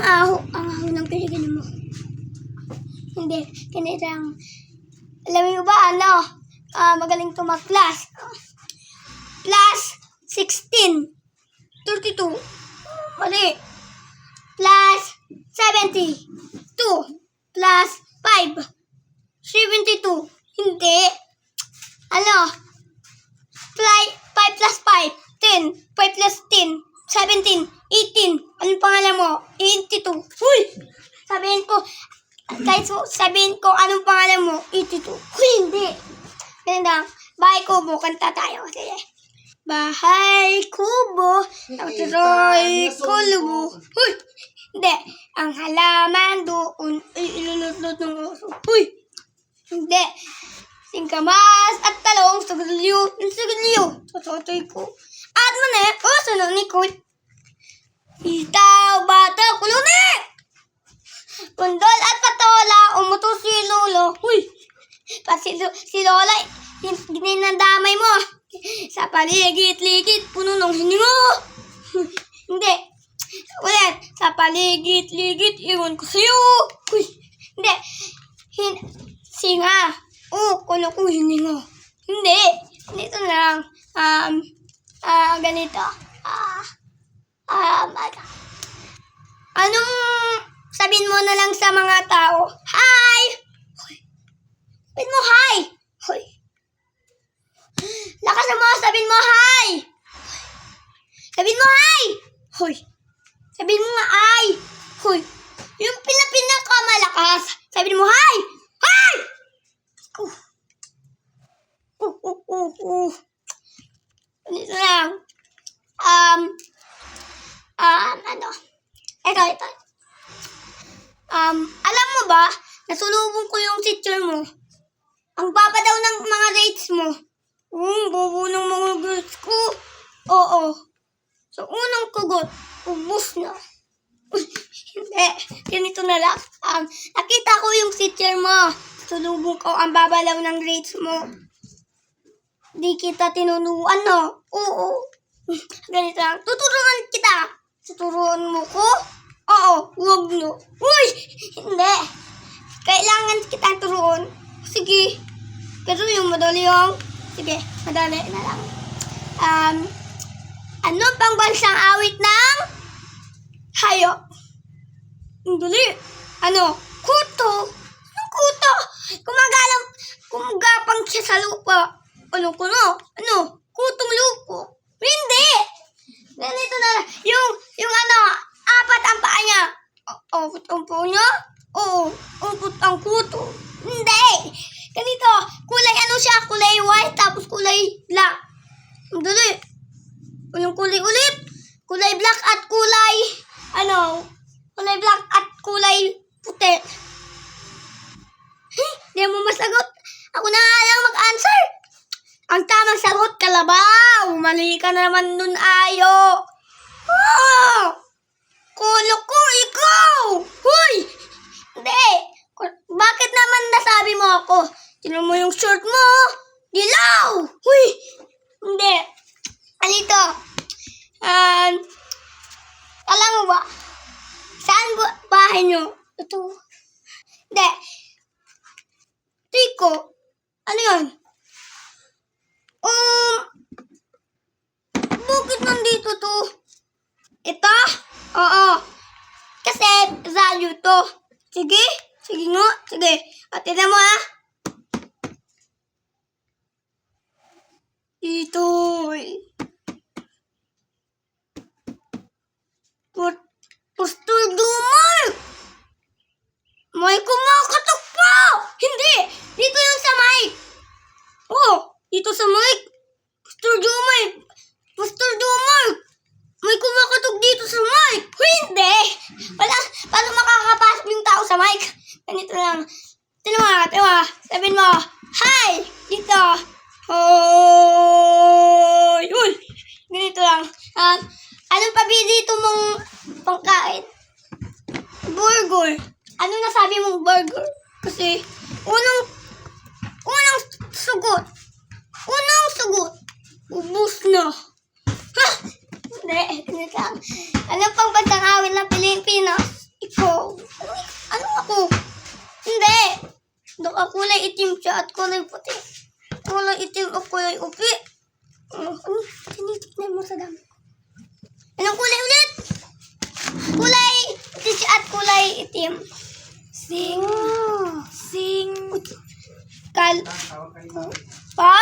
ang aho ng pinigin mo. Hindi, ganito lang. Alam mo ba, magaling tumaklas. Plus 16, 32. Mali. Plus 70, 2. Plus 5, 72. Hindi. 5 plus 5, 10. 5 plus 10, 17, 18. Anong pangalan mo? 82. Huy! Sabihin ko, anong pangalan mo? 82. Huy, hindi. Ganun. Bahay kubo, kanta tayo. Sige. Bahay kubo, tayo kulubo. Huy! Hindi. Ang halaman doon ay ilulot ng oso. Huy! Hindi. Singkamas at talong sa gulyo. Sa ko. At mani, oso na ni Koy. Itaw, bata, kuluni! Pundol at patola, umuto si Lolo. Huy! Si Lola, gininandamay mo. Sa paligid-ligid, puno ng hiningo. Hindi. Ulit. Sa paligid-ligid, iwan ko sa'yo. Huy! Hindi. Singa. Kuno ko hiningo. Hindi. Dito na lang. Ganito. Anong sabihin mo na lang sa mga tao? Hi! Sabihin mo hi! Hoy! Lakas mo! Sabihin mo hi! Sabihin mo hi! Hoy! Sabihin mo nga hi! Hoy! Yung pinakamalakas. Sabihin mo hi! Hi! Ganito lang. Ito. Alam mo ba, nasulubong ko yung teacher mo. Ang baba daw ng mga rates mo. Bobo ng mga grades ko. Oo. So, unang kugot, ubos na. Hindi, ganito na lang. Nakita ko yung teacher mo. Sulubong ko ang babalaw ng grades mo. Di kita tinunuan, no? Oo. Ganito lang. Tuturuan kita. Tuturuan mo ko? Oo, wag no. Uy! Hindi. Kailangan kita turuan. Sige. Pero yung madali yung... Sige, madali na lang. Ano pang bansang awit ng hayop? Ang dali. Kuto. Anong kuto? Kumagapang siya sa lupa. Kutong lupo. Hindi. Ganito na lang. Yung apat ang paa niya. Apat ang paa niya? Oo. Apat ang kuto. Hindi. Ganito. Kulay siya? Kulay white tapos kulay black. Ang dali. Yung kulay ulit. Kulay black at kulay kulay black at kulay puti. Hindi mo masagot. Ako na nga lang mag-answer. Ang tamang sagot, kalabaw. Mali ka na naman nun, Ayo. Kolo ko, ikaw. Huy! Hindi. Bakit naman nasabi mo ako? Tignan mo yung shirt mo. Dilaw. Huy! Hindi. Alito. Alam mo ba? Saan bahay nyo? Ito. Hindi. Tiko. Ano yun? Bakit nandito to? Ito? Oo. Kasi value to. Sige? Sige nga. Sige. At tignan mo Ito. Pastor Dumar! May kumakatok pa! Hindi! Dito yun sa mic! Dito sa mic! Pastor Dumar! May kumakatok dito sa mic! Hindi! Paano makakapasok yung tao sa mic? Ganito lang. Tinuwa. Sabihin mo, hi! Dito. Hoy! Uy! Ganito lang. Anong paborito mong pangkain? Burger. Ano nasabi mong burger? Kasi, unang sugot. Ubus na. Ha! Hindi, ganito lang. Anong pang bansang awit ng Pilipinas? Ikaw? Ano ako? Hindi. Kulay itim siya at kulay puti. Kulay itim o kulay upi. Ano? Tinitignan mo sa dami. Anong kulay ulit? Kulay puti siya at kulay itim. Sing. Pa!